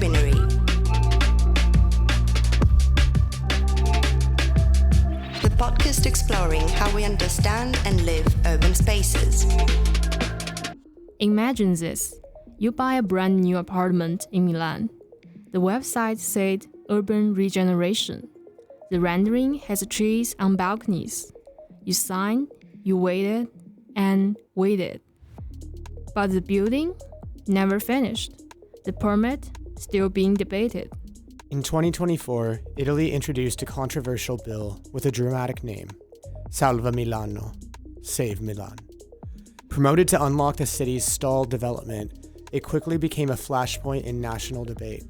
Interdisciplinary, the podcast exploring how we understand and live urban spaces. Imagine this. You buy a brand new apartment in Milan. The website said urban regeneration. The rendering has trees on balconies. You signed, you waited, and waited. But the building never finished. The permit still being debated. In 2024, Italy introduced a controversial bill with a dramatic name, Salva Milano, Save Milan. Promoted to unlock the city's stalled development, it quickly became a flashpoint in national debate.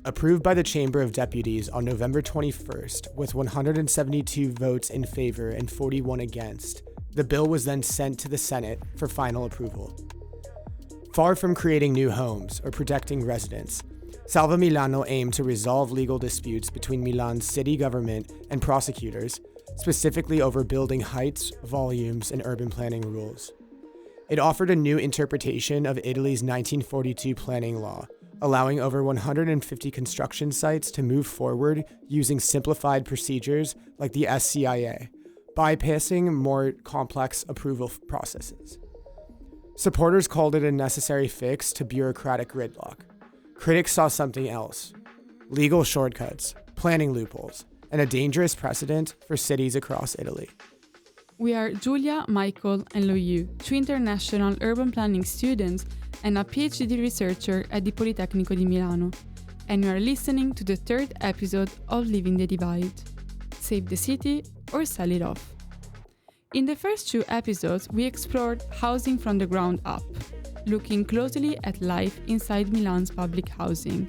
Approved by the Chamber of Deputies on November 21st, with 172 votes in favor and 41 against, the bill was then sent to the Senate for final approval. Far from creating new homes or protecting residents, Salva Milano aimed to resolve legal disputes between Milan's city government and prosecutors, specifically over building heights, volumes, and urban planning rules. It offered a new interpretation of Italy's 1942 planning law, allowing over 150 construction sites to move forward using simplified procedures like the SCIA, bypassing more complex approval processes. Supporters called it a necessary fix to bureaucratic gridlock. Critics saw something else: legal shortcuts, planning loopholes, and a dangerous precedent for cities across Italy. We are Giulia, Michael, and Loiu, two international urban planning students and a PhD researcher at the Politecnico di Milano, and you are listening to the third episode of Living the Divide. Save the city or sell it off. In the first two episodes, we explored housing from the ground up, looking closely at life inside Milan's public housing.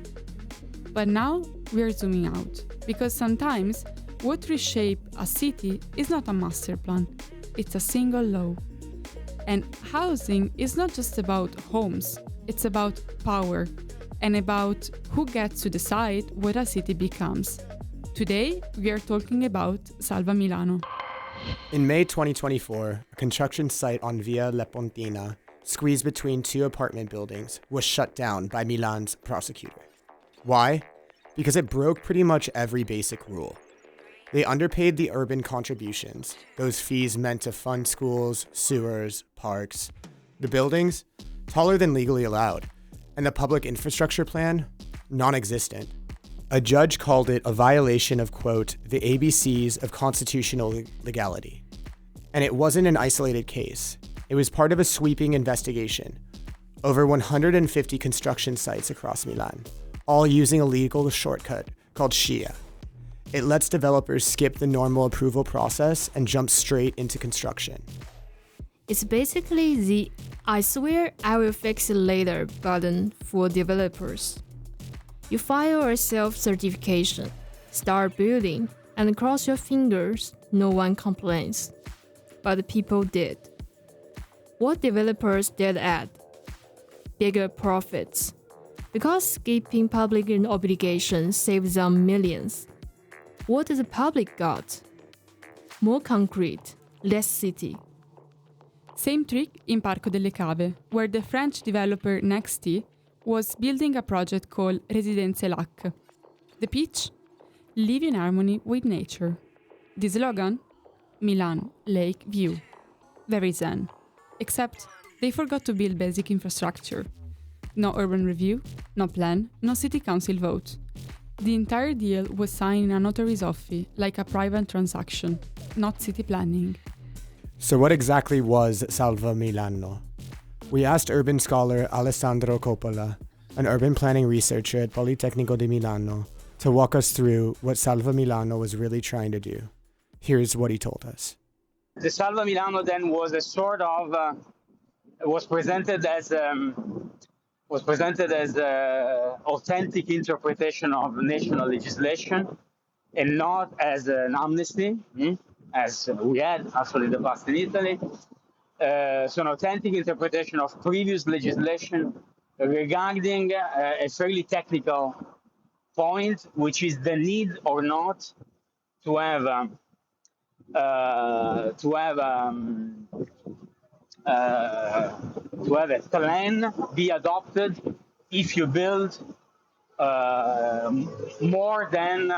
But now we are zooming out, because sometimes what reshape a city is not a master plan, it's a single law. And housing is not just about homes, it's about power and about who gets to decide what a city becomes. Today, we are talking about Salva Milano. In May 2024, a construction site on Via Lepontina, squeezed between two apartment buildings, was shut down by Milan's prosecutor. Why? Because it broke pretty much every basic rule. They underpaid the urban contributions, those fees meant to fund schools, sewers, parks. The buildings, taller than legally allowed, and the public infrastructure plan, non-existent. A judge called it a violation of, quote, the ABCs of constitutional legality. And it wasn't an isolated case. It was part of a sweeping investigation. Over 150 construction sites across Milan, all using a legal shortcut called SCIA. It lets developers skip the normal approval process and jump straight into construction. It's basically the "I swear I will fix it later" button for developers. You file a self-certification, start building, and cross your fingers, no one complains. But people did. What developers did add? Bigger profits. Because skipping public obligations saves them millions. What does the public got? More concrete, less city. Same trick in Parco delle Cave, where the French developer Nexty was building a project called Résidence Lac. The pitch? Live in harmony with nature. The slogan? Milan, Lake View. Very zen. Except they forgot to build basic infrastructure. No urban review, no plan, no city council vote. The entire deal was signed in a notary's office, like a private transaction, not city planning. So what exactly was Salva Milano? We asked urban scholar Alessandro Coppola, an urban planning researcher at Politecnico di Milano, to walk us through what Salva Milano was really trying to do. Here's what he told us. The Salva Milano then was a sort of was presented as authentic interpretation of national legislation, and not as an amnesty, as we had actually in the past in Italy. So an authentic interpretation of previous legislation regarding a fairly technical point, which is the need or not to have a plan be adopted if you build more than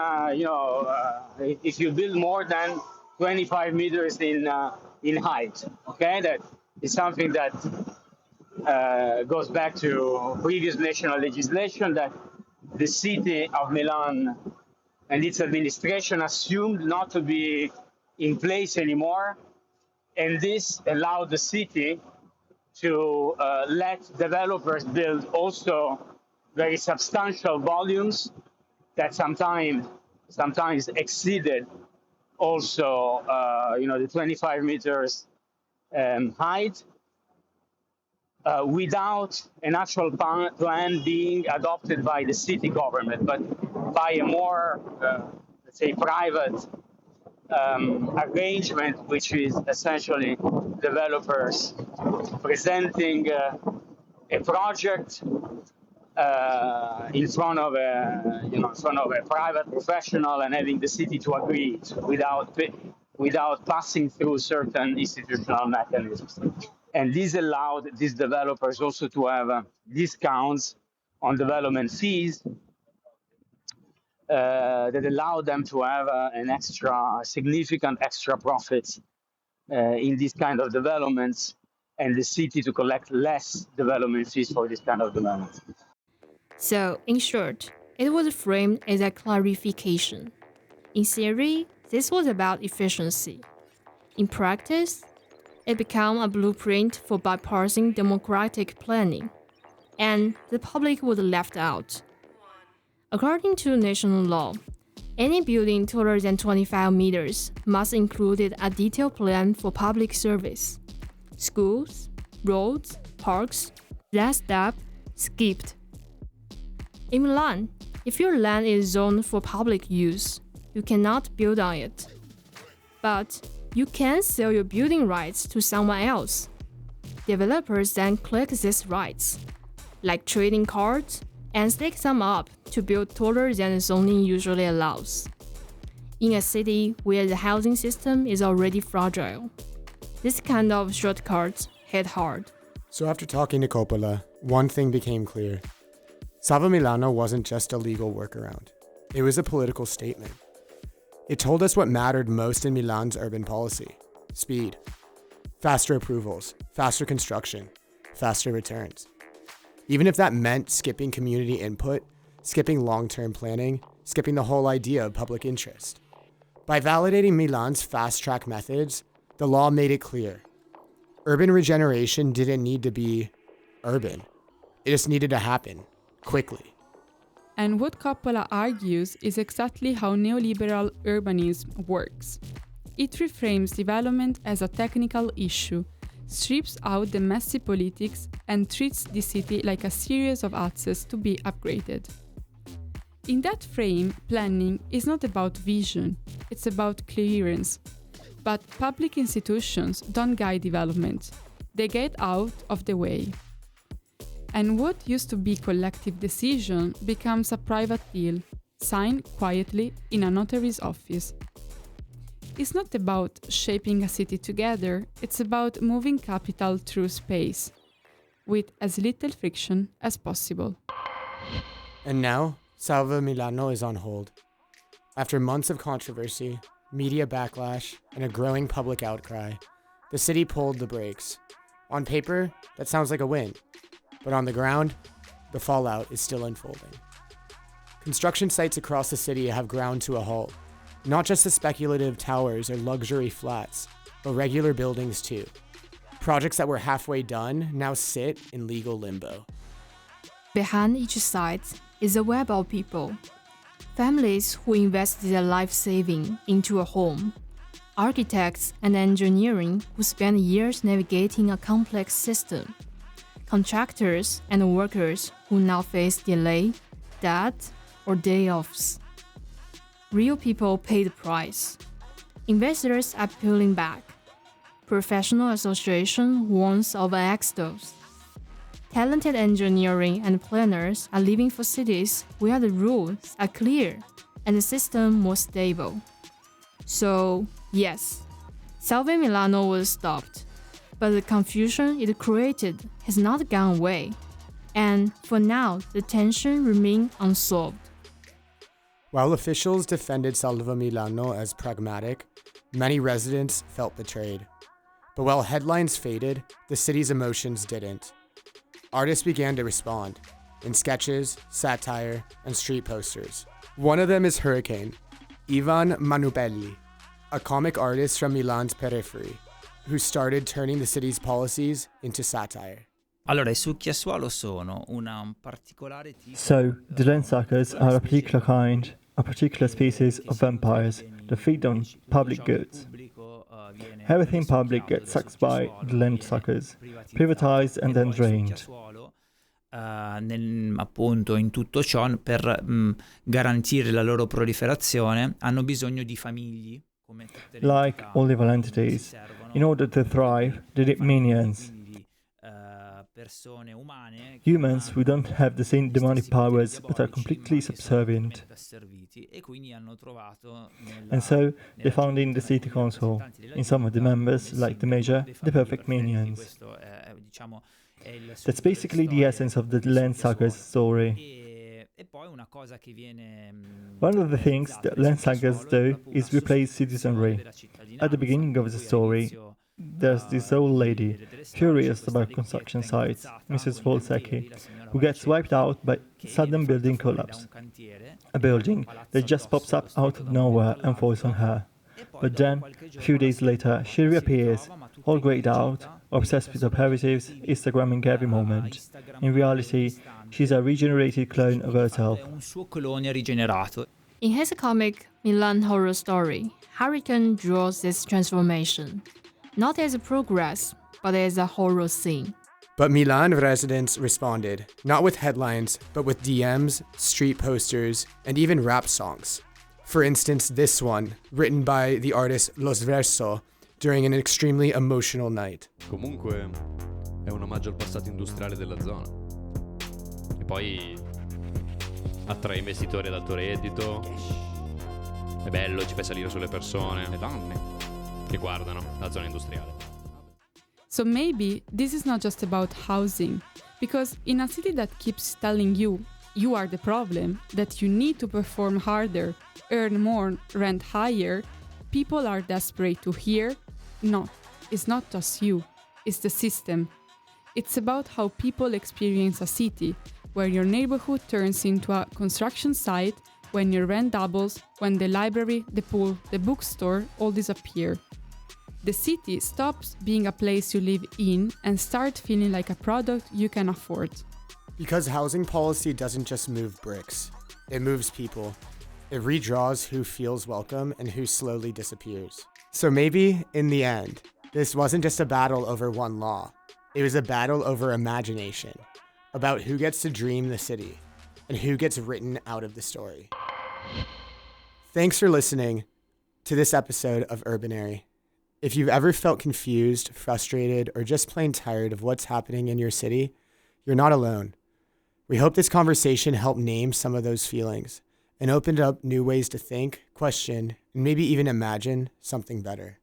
if you build more than 25 meters in height. Okay, that is something that goes back to previous national legislation that the city of Milan and its administration assumed not to be in place anymore, and this allowed the city to let developers build also very substantial volumes that sometimes exceeded also the 25 meters height without an actual plan being adopted by the city government, but by a more let's say private arrangement, which is essentially developers presenting a project in front of a private professional and having the city to agree without passing through certain institutional mechanisms. And this allowed these developers also to have discounts on development fees that allowed them to have significant extra profits in these kind of developments, and the city to collect less development fees for this kind of developments. So, in short, it was framed as a clarification. In theory, this was about efficiency. In practice, it became a blueprint for bipartisan democratic planning, and the public was left out. According to national law, any building taller than 25 meters must include a detailed plan for public service. Schools, roads, parks, that step skipped. In Milan, if your land is zoned for public use, you cannot build on it. But you can sell your building rights to someone else. Developers then collect these rights, like trading cards, and stake them up to build taller than zoning usually allows. In a city where the housing system is already fragile, this kind of shortcuts hit hard. So after talking to Coppola, one thing became clear. Salva Milano wasn't just a legal workaround. It was a political statement. It told us what mattered most in Milan's urban policy: speed, faster approvals, faster construction, faster returns. Even if that meant skipping community input, skipping long-term planning, skipping the whole idea of public interest. By validating Milan's fast-track methods, the law made it clear. Urban regeneration didn't need to be urban. It just needed to happen, quickly. And what Coppola argues is exactly how neoliberal urbanism works. It reframes development as a technical issue, strips out the messy politics, and treats the city like a series of assets to be upgraded. In that frame, planning is not about vision, it's about clearance. But public institutions don't guide development, they get out of the way. And what used to be collective decision becomes a private deal, signed quietly in a notary's office. It's not about shaping a city together, it's about moving capital through space, with as little friction as possible. And now, Salva Milano is on hold. After months of controversy, media backlash, and a growing public outcry, the city pulled the brakes. On paper, that sounds like a win. But on the ground, the fallout is still unfolding. Construction sites across the city have ground to a halt. Not just the speculative towers or luxury flats, but regular buildings too. Projects that were halfway done now sit in legal limbo. Behind each site is a web of people. Families who invest their life saving into a home. Architects and engineering who spend years navigating a complex system. Contractors and workers who now face delay, debt, or day offs. Real people pay the price. Investors are pulling back. Professional association warns of an exodus. Talented engineering and planners are leaving for cities where the rules are clear and the system more stable. So, yes, Salva Milano was stopped. But the confusion it created has not gone away, And for now, the tension remains unsolved. While officials defended Salva Milano as pragmatic, many residents felt betrayed. But while headlines faded, the city's emotions didn't. Artists began to respond in sketches, satire, and street posters. One of them is Hurricane, Ivan Manupelli, a comic artist from Milan's periphery, who started turning the city's policies into satire. Allora, I succhiasuolo sono un particolare tipo. So, the lens-suckers are a particular kind, a particular species of vampires that feed on public goods. Everything public gets sucked by the lens-suckers, privatized and then drained. Appunto, in tutto ciò, per garantire la loro proliferazione, hanno bisogno di famigli. Like all legal entities, in order to thrive, they need minions. Humans who don't have the same demonic powers but are completely subservient. And so they found in the city council, in some of the members, like the mayor, the perfect minions. That's basically the essence of the lens-suckers story. One of the things that lens-suckers do is replace citizenry. At the beginning of the story, there's this old lady, furious about construction sites, Mrs. Volsecki, who gets wiped out by sudden building collapse. A building that just pops up out of nowhere and falls on her. But then, a few days later, she reappears, all grayed out, obsessed with operatives, Instagramming every moment. In reality, she's a regenerated clone of herself. In his comic Milan Horror Story, Hurricane draws this transformation, not as a progress, but as a horror scene. But Milan residents responded, not with headlines, but with DMs, street posters, and even rap songs. For instance, this one, written by the artist Los Verso during an extremely emotional night. Comunque è un omaggio al passato industriale della zona. E poi attrae investitori ad alto reddito. È bello, ci fai salire sulle persone, le donne che guardano la zona industriale. So maybe this is not just about housing, because in a city that keeps telling you are the problem, that you need to perform harder, earn more, rent higher, people are desperate to hear, no, it's not just you, it's the system. It's about how people experience a city, where your neighborhood turns into a construction site, when your rent doubles, when the library, the pool, the bookstore all disappear. The city stops being a place you live in and starts feeling like a product you can afford. Because housing policy doesn't just move bricks, it moves people. It redraws who feels welcome and who slowly disappears. So maybe, in the end, this wasn't just a battle over one law. It was a battle over imagination, about who gets to dream the city, and who gets written out of the story. Thanks for listening to this episode of Urbanary. If you've ever felt confused, frustrated, or just plain tired of what's happening in your city, you're not alone. We hope this conversation helped name some of those feelings and opened up new ways to think, question, and maybe even imagine something better.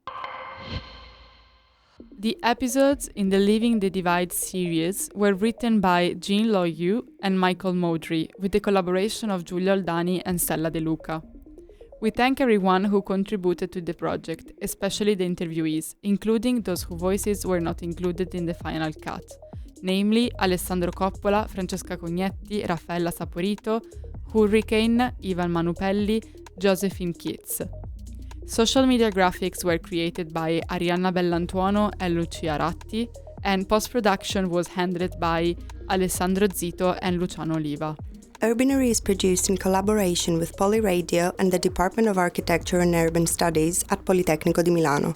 The episodes in the Living the Divide series were written by Jean Loyu and Michael Modry, with the collaboration of Giulio Aldani and Stella De Luca. We thank everyone who contributed to the project, especially the interviewees, including those whose voices were not included in the final cut, namely Alessandro Coppola, Francesca Cognetti, Raffaella Saporito, Hurricane, Ivan Manupelli, Josephine Keats. Social media graphics were created by Arianna Bellantuono and Lucia Ratti, and post-production was handled by Alessandro Zito and Luciano Oliva. Urbanary is produced in collaboration with Polyradio and the Department of Architecture and Urban Studies at Politecnico di Milano.